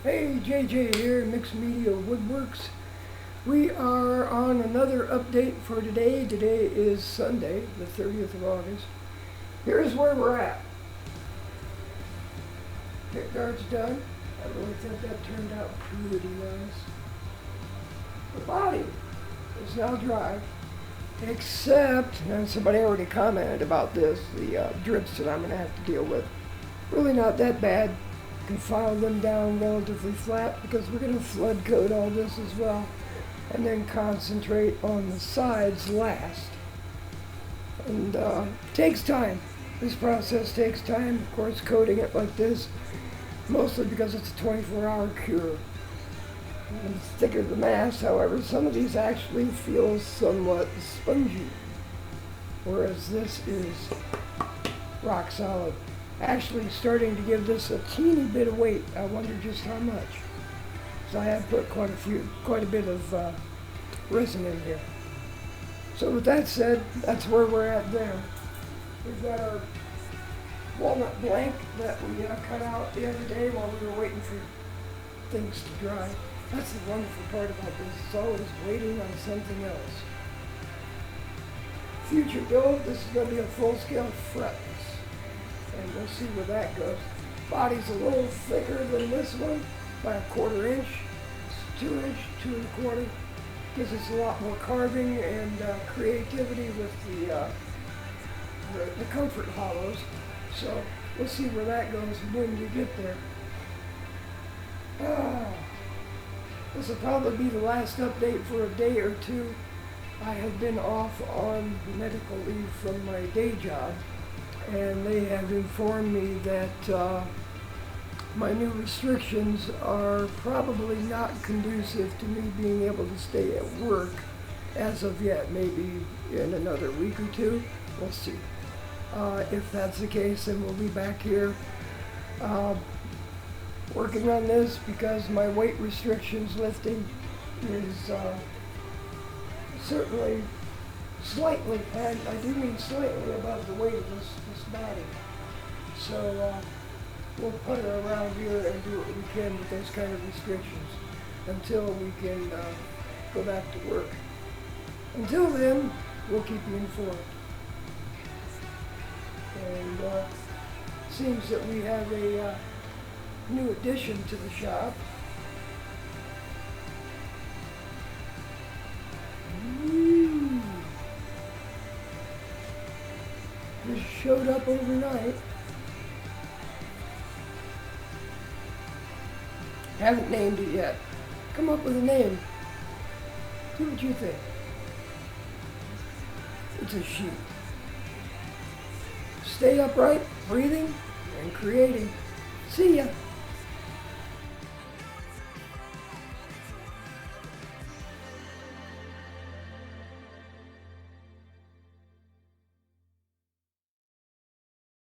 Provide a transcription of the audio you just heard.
Hey, JJ here, Mixed Media Woodworks. We are on another update for today. Today is Sunday, the 30th of August. Here's where we're at. Pick guard's done. I really think that turned out pretty nice. The body is now dry, except, and somebody already commented about this, the drips that I'm going to have to deal with. Really not that bad. Can file them down relatively flat because we're going to flood coat all this as well, and then concentrate on the sides last. And takes time. This process takes time. Of course, coating it like this, mostly because it's a 24-hour cure. And it's thicker the mass, however, some of these actually feel somewhat spongy, whereas this is rock solid. Actually starting to give this a teeny bit of weight. I wonder just how much. So I have put quite a bit of resin in here. So with that said, that's where we're at there. We've got our walnut blank that we cut out the other day while we were waiting for things to dry. That's the wonderful part about this. It's always waiting on something else. Future build, this is going to be a full-scale fretless. And we'll see where that goes. Body's a little thicker than this one by a 1/4 inch. It's 2 inch, 2 1/4. Gives us a lot more carving and creativity with the comfort hollows. So we'll see where that goes when we get there. This will probably be the last update for a day or two. I have been off on medical leave from my day job, and they have informed me that my new restrictions are probably not conducive to me being able to stay at work as of yet. Maybe in another week or two, we'll see. If that's the case, then we'll be back here working on this, because my weight restrictions lifting is certainly slightly, and I do mean slightly, above the weight of this body. So we'll put her around here and do what we can with those kind of restrictions until we can go back to work. Until then, we'll keep you informed. And seems that we have a new addition to the shop. Just showed up overnight. Haven't named it yet. Come up with a name. See what you think. It's a sheep. Stay upright, breathing, and creating. See ya.